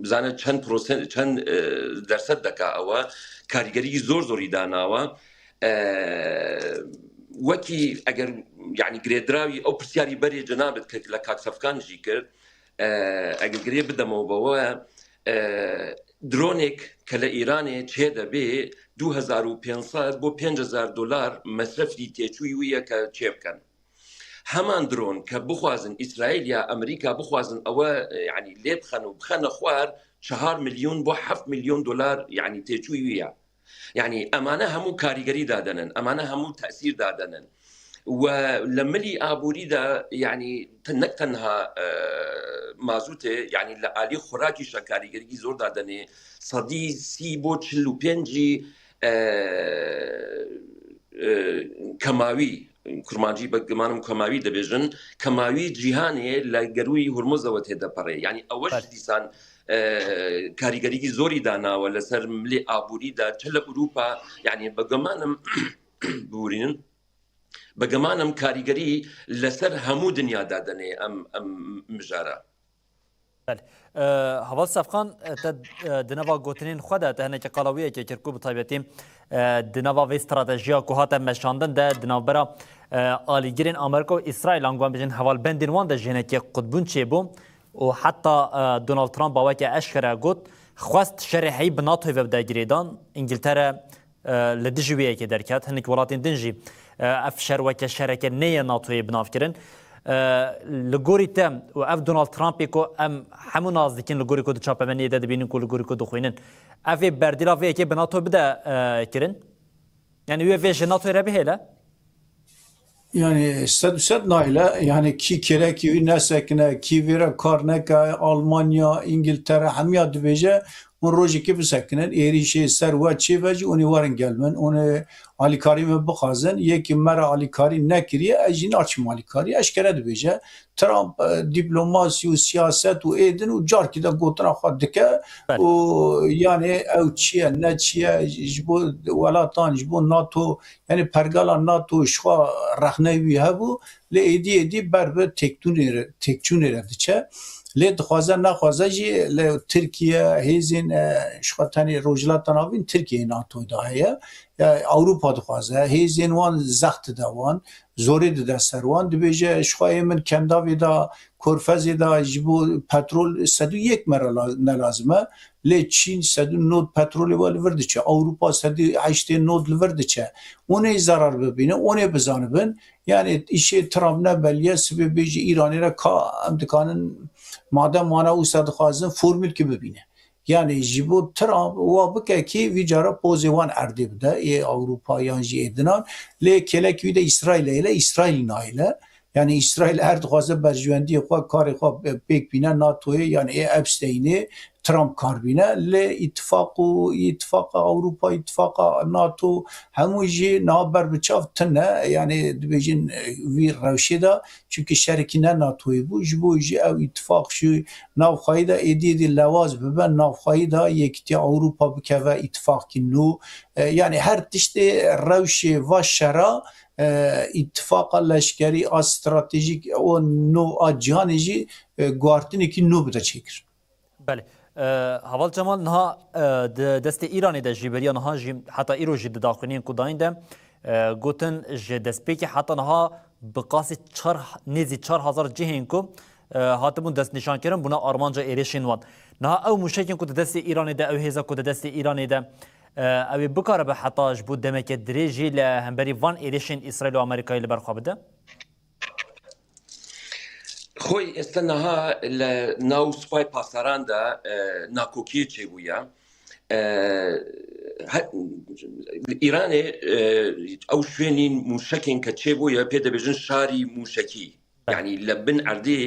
زانه چند پروسنت چند درصد دکا او کارگری زوری داناوا وکی اگر يعني گریدراوی او پرسیاری بری جنابت که لکاکسفکان جی کرد اگر گری بدمو بوا درونک که لإیران چه دبی 2500 بو 5000 دلار مصرف دی تیچوی ویا که چه بکن همان درون که بخوازن اسرائیل یا امریکا بخوازن او يعني ليه بخن خوار 4 مليون بو 7 مليون دولار يعني تيجوي ويا يعني امانه همو كاريغري دادنن امانه همو تاثير دادنن ولملي ابوري دا يعني تنها مازوته يعني لالي خوراكي شكاريغري زور دادنه صدي سي بو 45 كماوي كرمانجي بگمانم كماوي دبيجن كماوي جيهاني لگروي هرمزه وته پره يعني اوش دیسان کاریگری زوری دانا ولا سر ملي ابوري دا چل اوروبا يعني بگمانم بورين بگمانم کاریگری لسر همو دنیا دادنه ام مجاره بله هوال صفخان دنوا گوتنین خود تهنه که قلاویه که کرکوب طایبتی دنوا و استراتژیا که هات مشاندن ده دنابرا آلیگرین امریکا و اسرائیل انگوان بجن حوال بندین وان ده جنه که قطبون چه بو و حتی دونالد ترامپ باوی که اشکره گوت خواست شرحی بناتوی و بده گریدان انگلتره لدجویه که درکت هنک ولاتین دنجی افشر و که شرکه نیه ناتوی بناف کرن لگوری تام و اف دونالد ترامپی کو ام همون نازدیکین لگوری کو دچاپ منی داد بینن کو لگوری کو دخوینن افی بردیلا وی که بناتو بده کرن yani UEFA NATO ile bir hele. Yani sad naile yani ki kere ki nesekne ki vere karneka Almanya İngiltere hemiya dibece on roji ki bisekinen eri şey serva çeveci oni varın gelmen onu alikari me bixazin yeki mera alikari nekiriye ejin açım alikari eşkere dibece Trump diplomasi u siyaset u edin u carki de gotuna xadike u yani ev çiye ne çiye jbo welatan jbo NATO yani pergala NATO şwa rahnevi hebu le edi berbe tekçunere diçe le dixwaze naxwaze jî le Tirkiye hêzên şixwetanê rojhilatên avîn Tirkiye NATO'da heye Avrupa dixwaze hêzên wan zext dide wan zorê dide ser wan dibêje şixwayê min kendavê da Korfezê da ji bo petrol 101 mere nelazim e lê Çîn 109 petrolê we li vir diçe Avrupa 189 li vir diçe onê zarar bibîne onê bizanibin yani işê Trump ne beliye sibê bêjî İranê re ka em dikanin madem wana wisa dixwazin formül ki bibîne yani ji bo Trump wa bike ki vî cara pozê wan erdê bide ê Avrupa yan jî êdinan lê kelek wî de İsraîlê ile İsraîlî naile yani İsrail her dixwaze berjewendiyê xwe karê xwe pêk bîne NATO'yê yani Epstein'ê Trump karbîne lê îtifaqa Avrupa îtifaqa NATO hemû jî naber bi çav tune yani dibêjin vî rewşê de çünkü şerekî ne NATO'yê bû ji bo jî ew îtifaq jî navxwayî de êdî lewaz bibe navxwayî de yekîtiya Avrupa bikeve îtifaqî nû yani her tiştê rewşê va şera ittifaqa leşkerî a stratejik o nû a cihanê jî guartinekî nû bide çêkir. Belê. Heval Cemal niha destê İranê de jî beriya niha jî heta îro jî di daxuyaniyên ku dayîn de gotin ji destpêkê heta niha bi qasî nêzî 4000 cihên ku hatibûn destnîşankirin bûna armanca êrişên wan. Niha ew mûşekên ku di destê İranê de ew hêza ku di destê İranê de ew ê bikare be heta ji bo demeke dirêjî li hemberî van êrişên İsraîl û Amerîkayê li ber xwe bide? خۆی ئێستا نەها لە ناو سوپای پاسەراندا ناکۆکیە چێبووە ئیرانێ ئەو شوێنی موشکێن کە چێبووە پێ دەبێژن شاری موشکی یعنی لە بن ئەردێ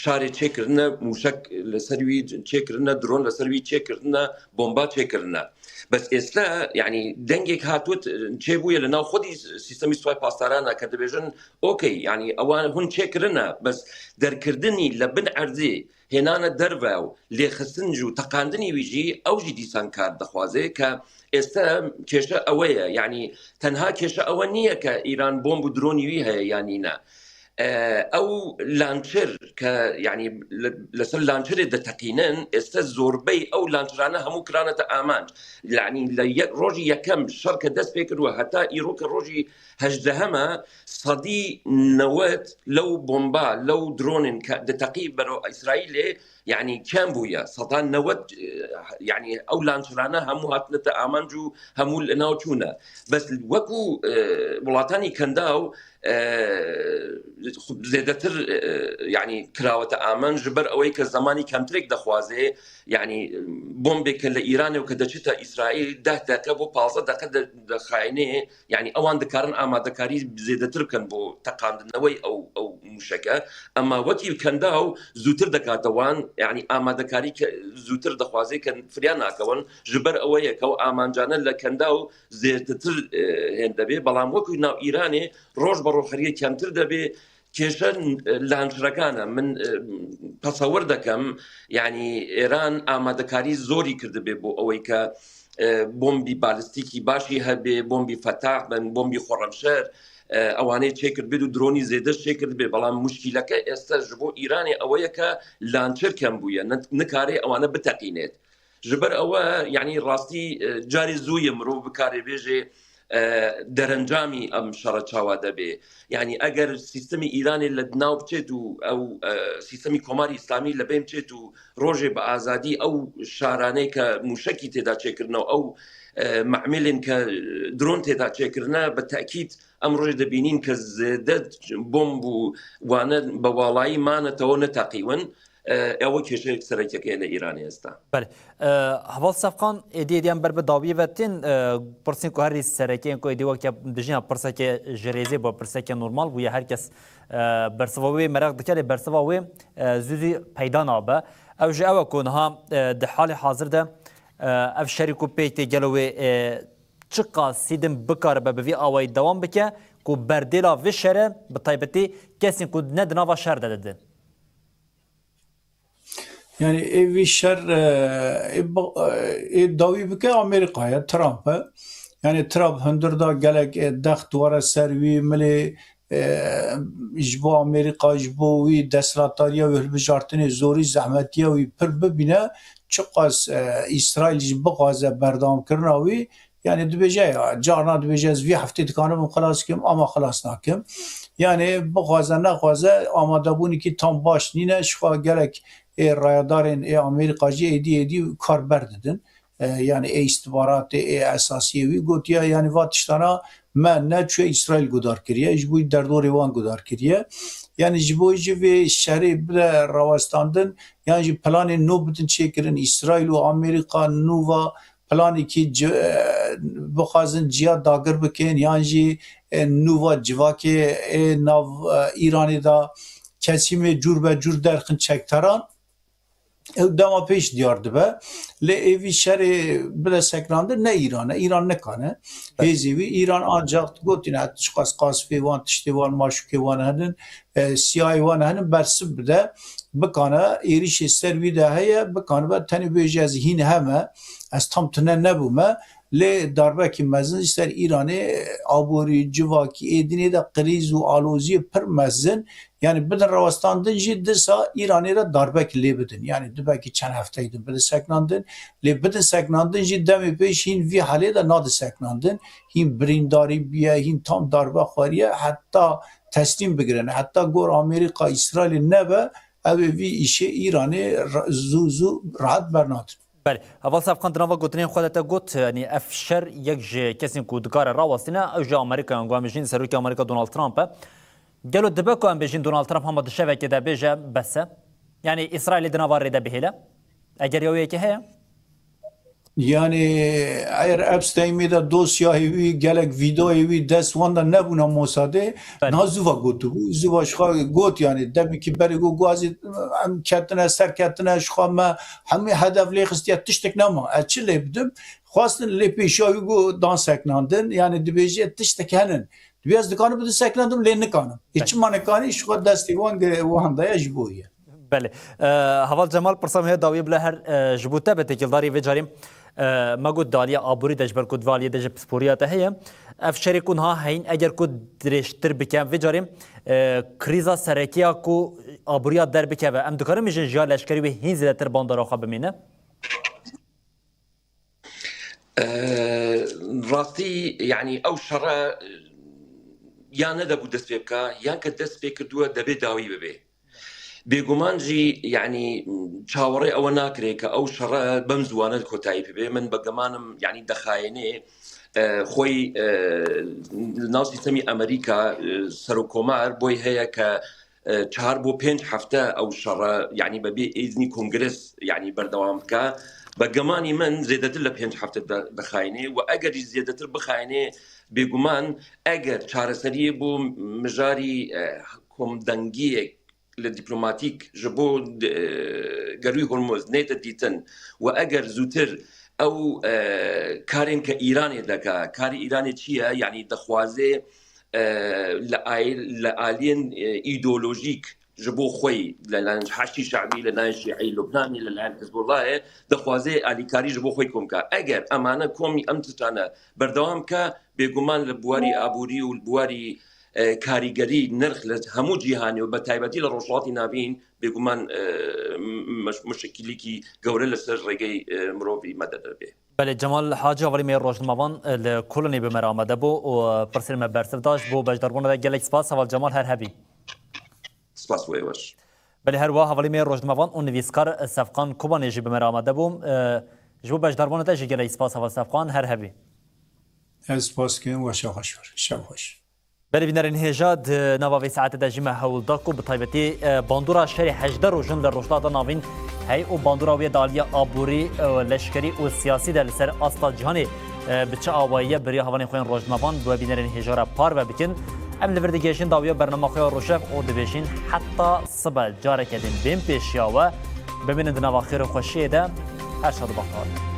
شارێ چێکردنە موشک لەسەروی چێکردنە درۆن لەسەروی چێکردنە بۆمبا چێکردنە بەس ئێستا یعنی دەنگێک هاتووت چێبووە لە ناو خودی سیستەمی سوپای پاسدارانە کە دەبێژن ئۆکەی یعنی ئەوان هون چێکردنە بەس دەرکردنی لە بن ئەردێ هێنانە دەرڤە و لێخستنج و تەقاندنی ویژی ئەوژی دیسان کار دەخوازێ کە ئێستا کێشە ئەوەیە یعنی تەنها کێشە ئەوە نییە کە ئیران بۆمب و درۆنی وی هەیە یانینە ئەو لانچر کە یعنی لەسەر لانچرێ دەتەقینن ئێستا زۆربەی ئەو لانچرانە هەموو کرانەتە ئامانج یعنی لە ڕۆژی یەکەم شەڕ کە دەست پێ کردووە هەتا ئیرۆکە ڕۆژی هەژدەهەمە سەدی 90 لەو بۆمبا لەو درۆنن کە دەتەقی بەرەو ئیسرائیلێ يعني كان بويا سطان نود يعني او لانشرانا همو هاتنتا امانجو همو ناوچونا بس وكو بلاتاني كنداو زيادتر يعني كراوة امان جبر اويك الزماني كمتريك دخوازي يعني بومبك لايران وكدشتا اسرائيل ده دكبو بازا دخاينه يعني اوان دكارن اما دكاري زيادتر كان بو تقاندنوي او مشكا اما وكي كنداو زوتر دكاتوان يعني ئامادەکاری کە زووتر دەخوازێ کە فریان ناکەون ژبەر ئەوەیە کە ئەو ئامانجانە لە کەندا و زێرتر هێن دەبێ بەڵام وەکوی ناو ئیرانێ ڕۆژ بە ڕۆخەریە کەمتر دەبێ کێشە لانچرەکانە من تەسەور دەکەم یعنی ئێران ئامادەکاری زۆری کردبێ بۆ ئەوەی کە بۆمبی بالستیکی باشی هەبێ بۆمبی فەتاح بن بۆمبی خۆڕەمشەر ئەوانەی چێکرد بێت و درۆنی زێدەش چێکرد بێ بەڵام مشکیلەکە ئێستا ji بۆ ئیرانی ئەوەیە کە لانچر کەم بووە نکارێ ئەوانە بتەقینێت ژبەر ئەوە یعنی ڕاستی جاری زوویە مرۆڤ بکارێ بێژێ دەرەنجامی ئەم شەڕە چاوا دەبێ یعنی ئەگەر سیستەمی ئیرانی لە ناو بچێت و ئەو سیستەمی کۆماری ئیسلامی لە بێم بچێت و ڕۆژێ بە ئازادی ئەو شارانەی کە موشکی تێدا چێکردنەوە ئەو معملن کە درۆن تێدا چێکردنە بە تاکید ئەم ڕۆژ دەبینین کە زێدە بۆمب و وانە بەواڵایی مانەتەوە نەتەقیون ئەوە کێشەیەک سەرەکیەکەی لە ئیرانی ئێستا. بله هەواڵ سەفقان ئێدیان بەر بە داویە بەتین پرسین کو هەری سەرەکیان کو ئێدی وەکە دژیان پرسەکە ژێرێزی بۆ پرسەکە نورمال بووە هەرکەس بەرسەوەی مەرەق دکە لێ بەرسەوەی زوزی پەیدا نابە ئەو ژ ئەوە کۆنها دە حالی حاضردا ئەف شەریک و پێیتێ گەلەوێ چ قاسیدم بکارە بە بەوی ئاوای دەوام بکە کو بەردێلا vê şerê bi taybetî kesên ku ne di nava şer de didin. Yani evi şer davî bike Amerîkaya Trump'a. Yani Trump hundirda gelek dext were ser wî milê ji bo Amerîka ji bo wî desthilatdariya wê hilbijartinê zorî zehmetiya wî pir bibîne çi qas İsraîl jî bixwaze berdewamkirina wî yani dibêje ya carna dibêje ez vî heftê dikanim xilas kim ama xilas nakim. Yani bixwaze nexwaze amadebûnekî tam baş nîne ji xwe gelek rayadarên Amerîka jî êdî kar berdidin. Yani istihbaratê esasiyê wî gotiye yani va tiştana me neçûye İsraîl gudar kiriye ji bo derdorê wan gudar kiriye. Yani ji bo jî vê şerê bire rawestandin yan jî planên nû bidin çêkirin İsraîl û Amerîka nûva planekî bixwazin ciya dagir bikin yan jî nûva civakê nav İranê da kesimê cûr be cûr derxin çekteran ew dema pêş diyar dibe lê evî şerê bile sekrandir ne İranê İran nekane hêzê wî İran ancak gotîne çi qas qasfê wan tiştê wan maşûkê wan henin siyahê wan henin bersiv bide bikane êrişê ser wî de heye bikanibe tenê bêje ez hîn heme ez tam tune nebûme lê darbekî mezin îster İranê aborî civakî êdinê de qirîz û aloziyê pir mezin yani bidin rawestandin jî disa İranê re darbek lê bidin yani dibekî çend hefteyê din bidin seknandin lê bidin seknandin jî demê pêş hîn vî helê de nadi seknandin hîn birîndarî biye hîn tam darbe xweriye heta teslîm bigirin heta gor Amerîka İsraîlê nebe ew ê vî îşê İranê zû rahat bernadin. بله اول سابقان دنوا گوتنین خودت گوت یعنی افشار یک کسی کو دکار راوستینه او جا آمریکا انگامجین سروک آمریکا دونالد ترامپ گلو دبکو ام بجین دونالد ترامپ هم دشوه که ده بجه بس یعنی اسرائیل دنوا رده بهله اگر یویه که هه Yani eğer Epstein'de dosyayı vi gelek videoyu vi desvanda ne buna Mossad'e nazuva gotu bu zuva şa got yani demek ki beri go gazi am ketine serketine şama hem hedefli xistiyat tiştek nama açile bidim xwastin le peşavi go dans seknandın yani dibeje tiştek henin biraz dikanı bu seknandım le nikanım hiç manekani şu desti wan da yajboye بله حوال جمال پرسم هی داوی بله هر جبوته به تکیلداری و جاریم ما گود دالیا آبوری دش بر کود والی دش پسپوریات هیه اف شریکون ها هین اگر کود درشتر بکم و جاریم کریزا سرکیا کو آبوریات در بکه و ام دکارم میشن جا لشکری و هین زیادتر باندارا خواب بمینه راستی يعني او شرا يا ندبو دست بك يا كدست بك دو دبي داوي ببي بێگومان جی یعنی چاوەڕێ ئەوە ناکرێت کە ئەو شەڕە بەم زوانە کۆتایی پێ بێ من بەگەمانم یعنی دەخایێنێ خۆی ناو سیستەمی ئەمریکا سەر و کۆمار بۆی هەیە کە 4 بۆ 5 هەفتە ئەو شەڕە یعنی بەبێ ئیزنی کۆنگرس یعنی بەردەوام بکە بەگەمانی من زێدەتر لە 5 هەفتە دەخایێنێ و ئەگەری زێدەتر بخایێنێ بێگومان ئەگەر چارەسەریە بۆ مژاری کۆمدەنگیەک لدبلوماتيك جبو قروي هرمز نيتا ديتن واجر زوتر او كارين كايراني دكا كاري ايراني تشيا يعني دخوازي لآلين ايديولوجيك جبو خوي لان حاشي شعبي لان شيعي لبناني لان حزب الله دخوازي الي كاري جبو خوي كومكا اجر امانه كومي امتتانا بردوام كا بيغمان لبواري ابوري والبواري کاریگەری نرخ لە هەموو جیهانی و بە تایبەتی لە ڕۆژهڵاتی ناوین بێگومان مشکلێکی گەورە لەسەر ڕێگەی مرۆڤی مەدەدە بێ. بله جمال حاجی اولمی روزنامه‌وان لکلونی بمر آمده بو و پرسیم برسرداش بو بجداربونه گلک سپاس اول جمال هر هبی. سپاس ویوش. بله هر واه اولمی روزنامه‌وان اون نویسکار صفقان کوبانیجی بمر آمده بو جو بجداربونه تاجی گلک سپاس اول صفقان هر هبی. سپاس که و شاخش شاخش. بله بینرین هجاد نواوی ساعت دجمه هولداکو بطایبتی باندورا شری حجده روشن در روشلادا ناوین هی و باندورا وی دالیا آبوری لشکری و سیاسی در سر اصلا جهانی بچه آواییه بری هوانی خوین روزناوان و بینرین هجارا پار و بکن ام لوردگیشن داویا برنامه خوی روشف او دبیشین حتی صبح جاره کدین بین پیشیا و ببینند نواخیر خوشیه ده هر شاد بخار